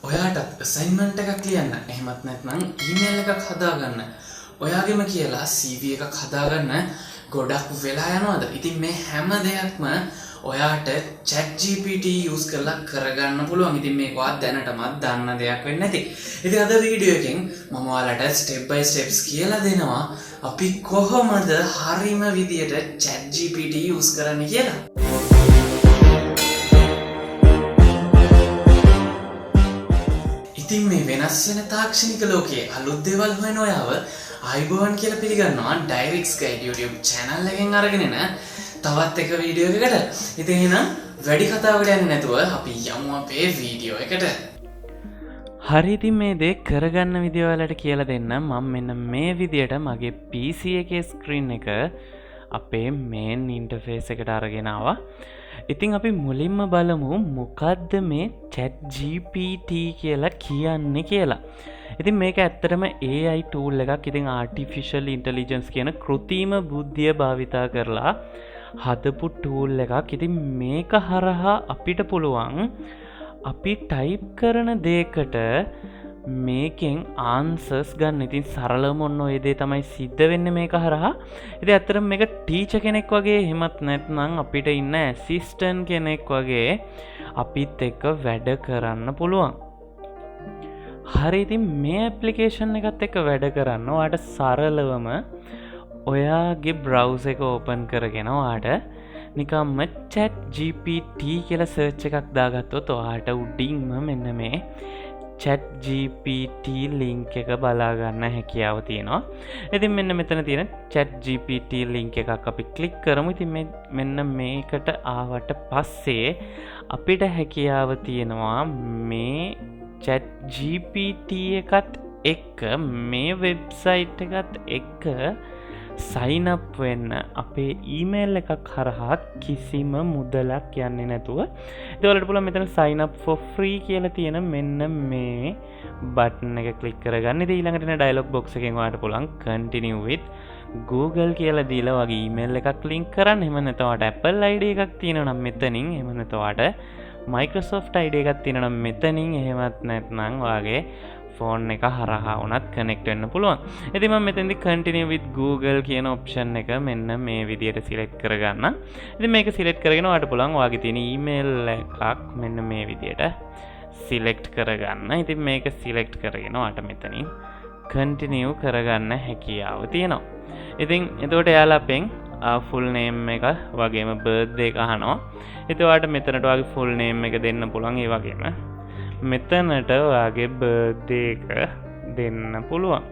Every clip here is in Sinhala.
ඔයාටත් අසයින්මන්ට් එකක් ලියන්න. එහෙමත් නැත්නම් ඊමේල් එකක් හදාගන්න. ඔයාගෙම කියලා CV එකක් හදාගන්න ගොඩක් වෙලා යනවාද? ඉතින් මේ හැම දෙයක්ම ඔයාට ChatGPT use කරලා කරගන්න පුළුවන්. ඉතින් මේක ඔයා දැනටමත් දන්න දෙයක් වෙන්නේ නැති. ඉතින් අද වීඩියෝ එකෙන් මම ඔයාලට step by steps කියලා දෙනවා අපි කොහොමද හරිම විදියට ChatGPT use කරන්නේ කියලා. ඉතින් මේ වෙනස් වෙන තාක්ෂණික ලෝකයේ අලුත් දේවල් හොයන ඔයාව ආයිබෝවන් කියලා පිළිගන්නවා Direct Guide YouTube channel එකෙන් අරගෙන එන තවත් එක වීඩියෝ එකකට. ඉතින් එහෙනම් වැඩි කතාවකට යන්නේ නැතුව අපි යමු අපේ වීඩියෝ එකට. හරි, ඉතින් මේ දේ කරගන්න විදිය ඔයාලට කියලා දෙන්න. මම මෙන්න මේ විදියට මගේ PC එකේ ස්ක්‍රීන් එක අපේ මේන් ඉන්ටර්ෆේස් එකට අරගෙන ආවා. ඉතින් අපි මුලින්ම බලමු මොකද්ද මේ ChatGPT කියලා කියන්නේ කියලා. ඉතින් මේක ඇත්තටම AI tool එකක්. ඉතින් artificial intelligence කියන කෘත්‍රිම බුද්ධිය භාවිතා කරලා හදපු tool එකක්. ඉතින් මේක හරහා අපිට පුළුවන් අපි ටයිප් කරන දෙයකට මේකෙන් ආන්සර්ස් ගන්න. ඉතින් සරලවම ඔන්න ඔය දේ තමයි සිද්ධ වෙන්නේ මේක හරහා. ඉතින් ඇත්තටම මේක ටීචර් කෙනෙක් වගේ එහෙමත් නැත්නම් අපිට ඉන්න ඇසිස්ටන්ට් කෙනෙක් වගේ අපිත් එක්ක වැඩ කරන්න පුළුවන්. හරි, ඉතින් මේ ඇප්ලිකේෂන් එකත් එක්ක වැඩ කරන්න ඔයාට සරලවම ඔයාගේ බ්‍රවුසර් එක ඕපන් කරගෙන ඔයාට නිකම්ම ChatGPT කියලා සර්ච් එකක් දාගත්තොත් ඔයාට උඩින්ම මෙන්න මේ ChatGPT link එක බලා ගන්න හැකියාව තියෙනවා. ඉතින් මෙන්න මෙතන තියෙන ChatGPT link එකක් අපි ක්ලික් කරමු. ඉතින් මෙන්න මේකට ආවට පස්සේ අපිට හැකියාව තියෙනවා මේ ChatGPT එකත් එක්ක මේ වෙබ්සයිට් එකත් එක්ක sign up වෙන්න අපේ ඊමේල් එකක් හරහා කිසිම මුදලක් යන්නේ නැතුව. ඉතින් ඔයාලට පුළුවන් මෙතන sign up for free කියලා තියෙන මෙන්න මේ බටන් එක ක්ලික් කරගන්න. ඉතින් ඊළඟට එන dialog box එකෙන් ඔයාලට පුළුවන් continue with Google කියලා දීලා වගේ ඊමේල් එකක් link කරන්න. එහෙම නැත්නම් ඔයාලට Apple ID එකක් තියෙනවා නම් මෙතනින්, එහෙම නැත්නම් ඔයාලට Microsoft ID එකක් තියෙනවා නම් මෙතනින්, එහෙමත් නැත්නම් ඔයාගේ ෆෝන් එක හරහා වුණත් කනෙක්ට් වෙන්න පුළුවන්. ඉතින් මම මෙතෙන්දි continue with Google කියන option එක මෙන්න මේ විදියට select කරගන්න. ඉතින් මේක select කරගෙන ඔයාලට පුළුවන් ඔයාගේ තියෙන email එකක් මෙන්න මේ විදියට select කරගන්න. ඉතින් මේක select කරගෙන ඔයාලට මෙතනින් continue කරගන්න හැකියාව තියෙනවා. ඉතින් එතකොට එයාලා අපෙන් full name එක වගේම birthday එක අහනවා. ඉතින් ඔයාලට මෙතනට ඔයාගේ full name එක දෙන්න පුළුවන්. ඒ වගේම මෙතනට ඔයාගේ බර්ත්ඩේ එක දෙන්න පුළුවන්.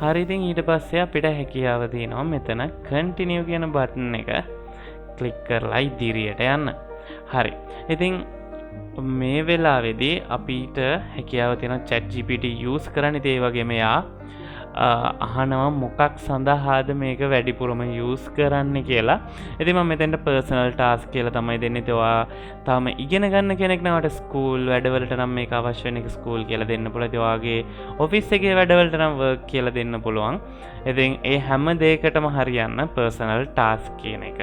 හරි, ඉතින් ඊට පස්සේ අපිට හැකියාව තියෙනවා මෙතන continue කියන බටන් එක ක්ලික් කරලා ඉදිරියට යන්න. හරි, ඉතින් මේ වෙලාවේදී අපිට හැකියාව තියෙනවා ChatGPT use කරන්න. ඉතින් ඒ වගේම යා අහනවා මොකක් සඳහාද මේක වැඩිපුරම use කරන්න කියලා. ඉතින් මම මෙතෙන්ට personal task කියලා තමයි දෙන්නේ. ඉතින් ඔයා තාම ඉගෙන ගන්න කෙනෙක් නම් ඔයාට school වැඩවලට නම් මේක අවශ්‍ය වෙන එක school කියලා දෙන්න පුළුවන්. ඉතින් ඔයාගේ office එකේ වැඩවලට නම් work කියලා දෙන්න පුළුවන්. ඉතින් ඒ හැම දෙයකටම හරියන්න personal task කියන එක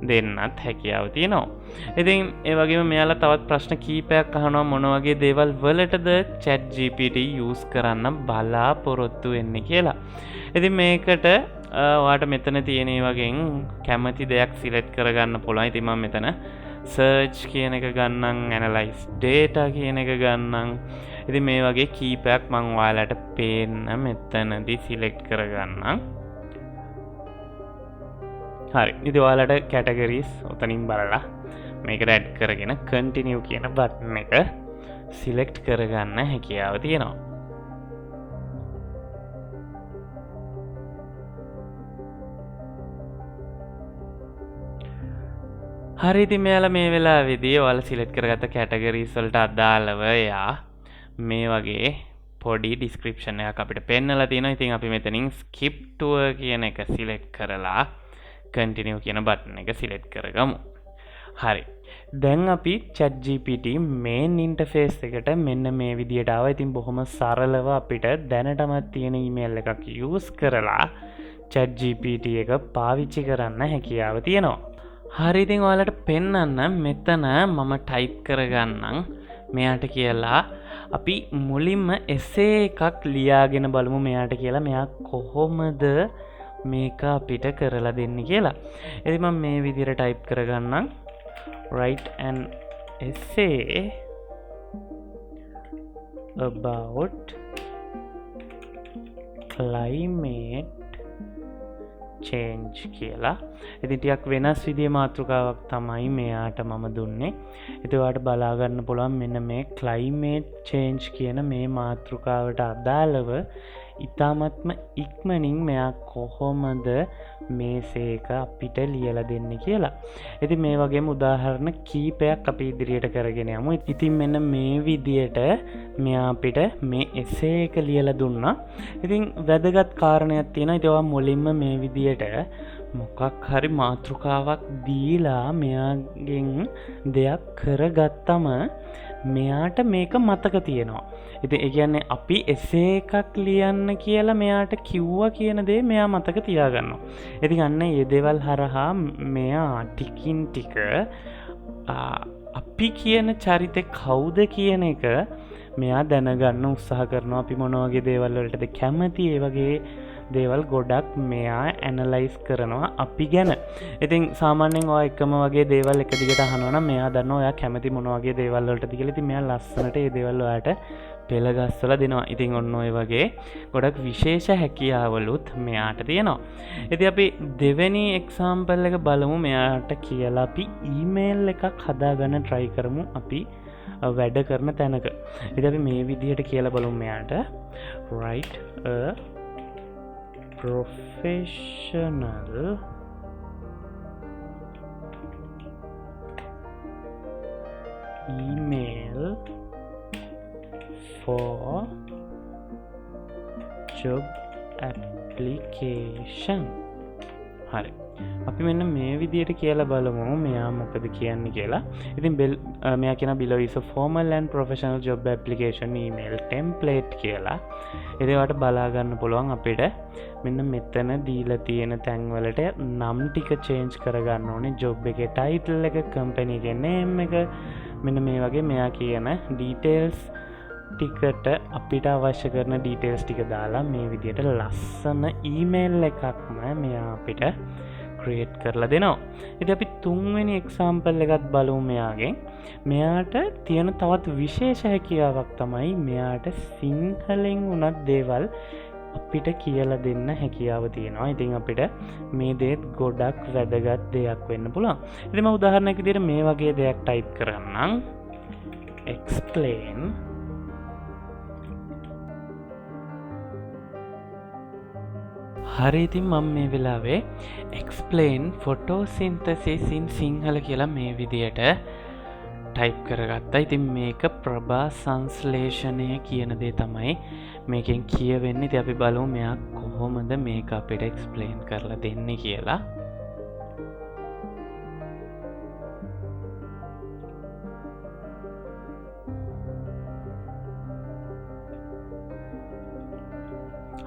දෙන්නත් හැකියාව තියෙනවා. ඉතින් ඒ වගේම මෙයාලා තවත් ප්‍රශ්න කීපයක් අහනවා මොන වගේ දේවල් වලටද ChatGPT use කරන්න බලාපොරොත්තු වෙන්නේ කියලා. ඉතින් මේකට ඔයාට මෙතන තියෙන වගේ කැමති දෙයක් select කරගන්න පුළුවන්. ඉතින් මම මෙතන search කියන එක ගන්නම්, analyze data කියන එක ගන්නම්. ඉතින් මේ වගේ කීපයක් මම ඔයාලට පේන්න මෙතනදී select කරගන්නම්. හරි, ඉතින් ඔයාලට categories උතනින් බලලා මේකට add කරගෙන continue කියන බටන් එක select කරගන්න හැකියාව තියෙනවා. හරි, ඉතින් මෙයාලා මේ වෙලාවේදී ඔයාලා select කරගත්ත categories වලට අදාළව එයා මේ වගේ පොඩි description එකක් අපිට පෙන්නලා තියෙනවා. ඉතින් අපි මෙතනින් skip tour කියන එක select කරලා continue කියන බටන් එක select කරගමු. හරි, දැන් අපි ChatGPT main interface එකට මෙන්න මේ විදියට ආවා. ඉතින් බොහොම සරලව අපිට දැනටමත් තියෙන email එකක් use කරලා ChatGPT එක පාවිච්චි කරන්න හැකියාව තියෙනවා. හරි, ඉතින් ඔයාලට පෙන්නන්න මෙතන මම type කරගන්නම් මෙයාට කියලා අපි මුලින්ම එසේ එකක් ලියාගෙන බලමු මෙයාට කියලා මෙයා කොහොමද මේක අපිට කරලා දෙන්න කියලා. එති මම මේ විදිහට type කරගන්නම් write an essay about climate change කියලා. ඉතින් ටිකක් වෙනස් විදිහේ මාතෘකාවක් තමයි මෙයාට මම දුන්නේ. ඉතින් ඔයාලට බලා ගන්න පුළුවන් මෙන්න මේ climate change කියන මේ මාතෘකාවට අදාළව ඉතාමත්ම ඉක්මනින් මෙයා කොහොමද මේසේක අපිට ලියලා දෙන්නේ කියලා. ඉතින් මේ වගේම උදාහරණ කීපයක් අපි ඉදිරියට කරගෙන යමු. ඉතින් මෙන්න මේ විදියට මෙයා අපිට මේ එසේ එක ලියලා දුන්නා. ඉතින් වැදගත් කාරණයක් තියෙනවා. ඉතින් ඔයා මුලින්ම මේ විදියට මොකක් හරි මාතෘකාවක් දීලා මෙයාගෙන් දෙයක් කරගත්තම මෙයාට මේක මතක තියෙනවා. ඉතින් ඒ කියන්නේ අපි එසේ එකක් ලියන්න කියලා මෙයාට කිව්වා කියන දේ මෙයා මතක තියාගන්නවා. ඉතින් අන්න මේ දේවල් හරහා මෙයා ටිකින් ටික අපි කියන චරිතේ කවුද කියන එක මෙයා දැනගන්න උත්සාහ කරනවා. අපි මොන වගේ දේවල් වලටද කැමති, ඒ වගේ දේවල් ගොඩක් මෙයා ඇනලයිස් කරනවා අපි ගැන. ඉතින් සාමාන්‍යයෙන් ඔය එකම වගේ දේවල් එක දිගට අහනවා නම් මෙයා දන්නවා ඔයා කැමති මොන වගේ දේවල් වලටද කියලා. ඉතින් මෙයා ලස්සනට මේ දේවල් ඔයාට පෙළ ගස්සලා දෙනවා. ඉතින් ඔන්න ඔය වගේ ගොඩක් විශේෂ හැකියාවලුත් මෙයාට තියෙනවා. ඉතින් අපි දෙවෙනි එක්සැම්පල් එක බලමු. මෙයාට කියලා අපි ඊමේල් එකක් හදාගන්න try කරමු අපි වැඩ කරන තැනක. ඉතින් අපි මේ විදිහට කියලා බලමු මෙයාට write a professional email for job application. හරි. අපි මෙන්න මේ විදිහට කියලා බලමු මෙයා මොකද කියන්නේ කියලා. ඉතින් මෙයා කියන below is a formal and professional job application email template කියලා. ඉතින් ඔයාලට බලා ගන්න පුළුවන් අපිට මෙන්න මෙතන දීලා තියෙන තැන් වලට නම් ටික change කරගන්න ඕනේ. job එකේ title එක, company එකේ name එක, මෙන්න මේ වගේ මෙයා කියන details ටිකට අපිට අවශ්‍ය කරන details ටික දාලා මේ විදිහට ලස්සන email එකක්ම මෙයා අපිට create කරලා දෙනවා. ඉතින් අපි තුන්වෙනි example එකත් බලමු මෙයාගෙන්. මෙයාට තියෙන තවත් විශේෂ හැකියාවක් තමයි මෙයාට සිංහලෙන් උනත් දේවල් අපිට කියලා දෙන්න හැකියාව තියෙනවා. ඉතින් අපිට මේ දේත් ගොඩක් වැදගත් දෙයක් වෙන්න පුළුවන්. ඉතින් මම උදාහරණයක් විදිහට මේ වගේ දෙයක් type කරන්නම්. explain හරි. ඉතින් මම මේ වෙලාවේ explain photosynthesis in සිංහල කියලා මේ විදියට ටයිප් කරගත්තා. ඉතින් මේක ප්‍රභා සංශ්ලේෂණය කියන දේ තමයි මේකෙන් කියවෙන්නේ. ඉතින් අපි බලමු මෙයා කොහොමද මේක අපිට explain කරලා දෙන්නේ කියලා.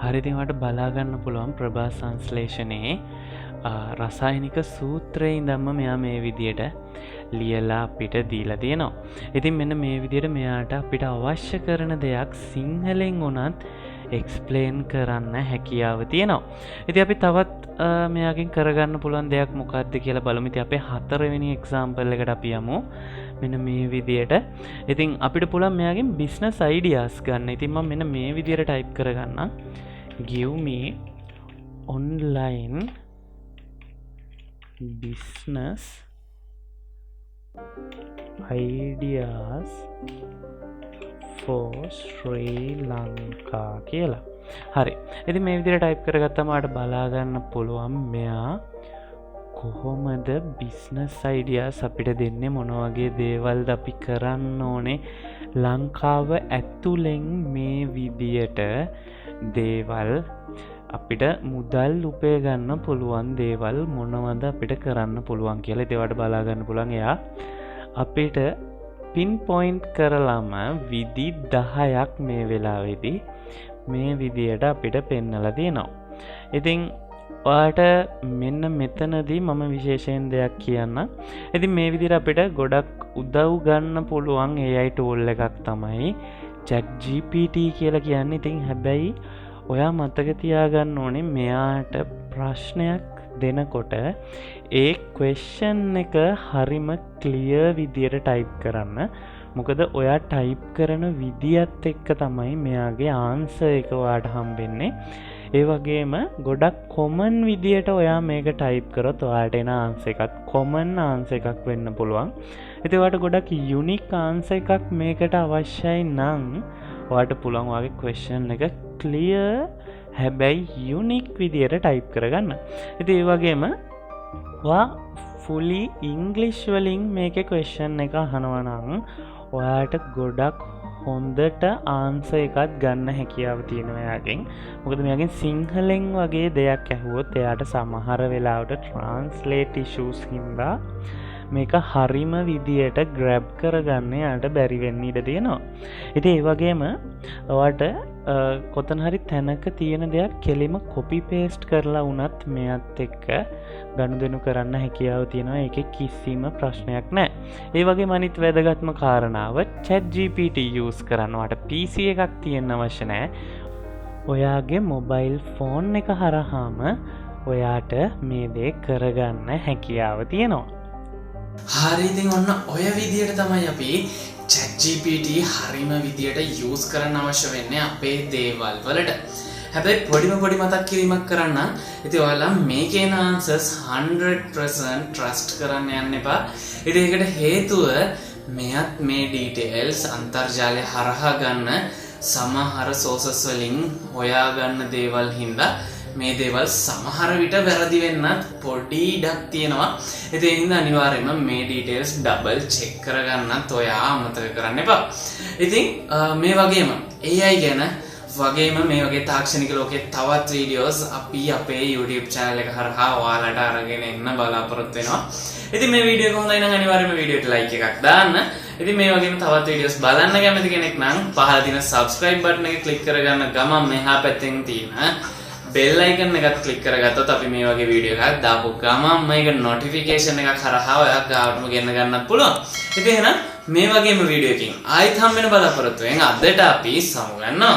හරි. ඉතින් ඔයාලට බලා ගන්න පුළුවන් ප්‍රභා සංශ්ලේෂණයේ රසායනික සූත්‍රයේ ඉඳන්ම මෙයා මේ විදියට ලියලා අපිට දීලා තියෙනවා. ඉතින් මෙන්න මේ විදියට මෙයාට අපිට අවශ්‍ය කරන දෙයක් සිංහලෙන් උනත් explain කරන්න හැකියාව තියෙනවා. ඉතින් අපි තවත් මෙයාගෙන් කරගන්න පුළුවන් දෙයක් මොකක්ද කියලා බලමු. ඉතින් අපේ හතරවෙනි example එකට අපි යමු. මෙන්න මේ විදියට. ඉතින් අපිට පුළුවන් මෙයාගෙන් business ideas ගන්න. ඉතින් මම මෙන්න මේ විදියට type කරගන්නම්. give me online business ideas for Sri Lanka කියලා. හරි. ඉතින් මේ විදිහට ටයිප් කරගත්තම ආට බලා ගන්න පුළුවන් මෙයා කොහොමද business ideas අපිට දෙන්නේ, මොන වගේ දේවල්ද අපි කරන්න ඕනේ ලංකාව ඇතුලෙන් මේ විදියට දේවල් අපිට මුදල් උපය ගන්න පුළුවන් දේවල් මොනවද අපිට කරන්න පුළුවන් කියලා. ඒවට බලා ගන්න පුළුවන් එයා අපිට පින් පොයින්ට් කරලම විදි 10ක් මේ වෙලාවේදී මේ විදියට අපිට පෙන්නලා තියෙනවා. ඉතින් ඔයාට මෙන්න මෙතනදී මම විශේෂයෙන් දෙයක් කියන්න. ඉතින් මේ විදිහට අපිට ගොඩක් උදව් ගන්න පුළුවන් AI tool එකක් තමයි ChatGPT කියලා කියන්නේ. ඉතින් හැබැයි ඔයා මතක තියාගන්න ඕනේ මෙයාට ප්‍රශ්නයක් දෙනකොට ඒ question එක හරිම clear විදියට type කරන්න. මොකද ඔයා type කරන විදියත් එක්ක තමයි මෙයාගේ answer එක ඔයාට හම්බෙන්නේ. ඒ වගේම ගොඩක් common විදියට ඔයා මේක type කරොත් ඔයාට එන answer එකත් common answer එකක් වෙන්න පුළුවන්. ඉතින් ඔයාට ගොඩක් unique answer එකක් මේකට අවශ්‍යයි නම් ඔයාට පුළුවන් ඔයාගේ question එක clear හැබැයි unique විදියට type කරගන්න. ඉතින් ඒ වගේම ඔයා fully English වලින් මේකේ question එක අහනවා නම් ඔයාට ගොඩක් හොඳට ආන්සර් එකක් ගන්න හැකියාව තියෙනවා එයාගෙන්. මොකද මෙයාගෙන් සිංහලෙන් වගේ දෙයක් ඇහුවොත් එයාට සමහර වෙලාවට translate issues හින්දා මේක හරිම විදියට grab කරගන්න යාට බැරි වෙන්න ඉඩ තියෙනවා. ඉතින් ඒ වගේම ඔයාට කොතන හරි තැනක තියෙන දෙයක් කෙලිම copy paste කරලා වුණත් මෙයත් එක්ක ගනුදෙනු කරන්න හැකියාව තියෙනවා. ඒකේ කිසිම ප්‍රශ්නයක් නැහැ. ඒ වගේම අනිත් වැදගත්ම කාරණාව ChatGPT use කරනවාට PC එකක් තියෙන්න අවශ්‍ය නැහැ. ඔයාගේ mobile phone එක හරහාම ඔයාට මේ දේ කරගන්න හැකියාව තියෙනවා. හරි ඉතින් ඔන්න ඔය විදියට තමයි අපි ChatGPT හරිම විදියට use කරන්න අවශ්‍ය වෙන්නේ අපේ දේවල් වලට. හැබැයි පොඩි මතක් කිරීමක් කරන්න. ඉතින් ඔයාලා මේකේ answers 100% trust කරන්න යන්න එපා. ඉතින් ඒකට හේතුව මෙයත් මේ details අන්තර්ජාලය හරහා ගන්න සමහර sources වලින් හොයා ගන්න දේවල් හින්දා මේ දේවල් සමහර විට වැරදි වෙන්නත් පොඩි ඉඩක් තියෙනවා. ඉතින් ඒ හින්දා අනිවාර්යයෙන්ම මේ details double check කරගන්නත් ඔයා අමතක කරන්න එපා. ඉතින් මේ වගේම AI ගැන වගේම මේ වගේ තාක්ෂණික ලෝකයේ තවත් වීඩියෝස් අපි අපේ YouTube channel එක හරහා ඔයාලට අරගෙන එන්න බලාපොරොත්තු වෙනවා. ඉතින් මේ වීඩියෝ එක හොඳයි නම් අනිවාර්යයෙන්ම වීඩියෝට like එකක් දාන්න. ඉතින් මේ වගේම තවත් වීඩියෝස් බලන්න කැමති කෙනෙක් නම් පහළ තියෙන subscribe button එක click කරගන්න ගමන් මෙහා පැත්තෙන් තියෙන bell icon එකත් click කරගත්තොත් අපි මේ වගේ වීඩියෝ එකක් දාපු ගමන් මේක notification එකක් හරහා ඔයා ගාවටම ගෙන්න ගන්නත් පුළුවන්. ඉතින් එහෙනම් මේ වගේම වීඩියෝ එකකින් ආයෙත් හම්බ වෙන බලාපොරොත්තු වෙන අදට අපි සමු ගන්නවා.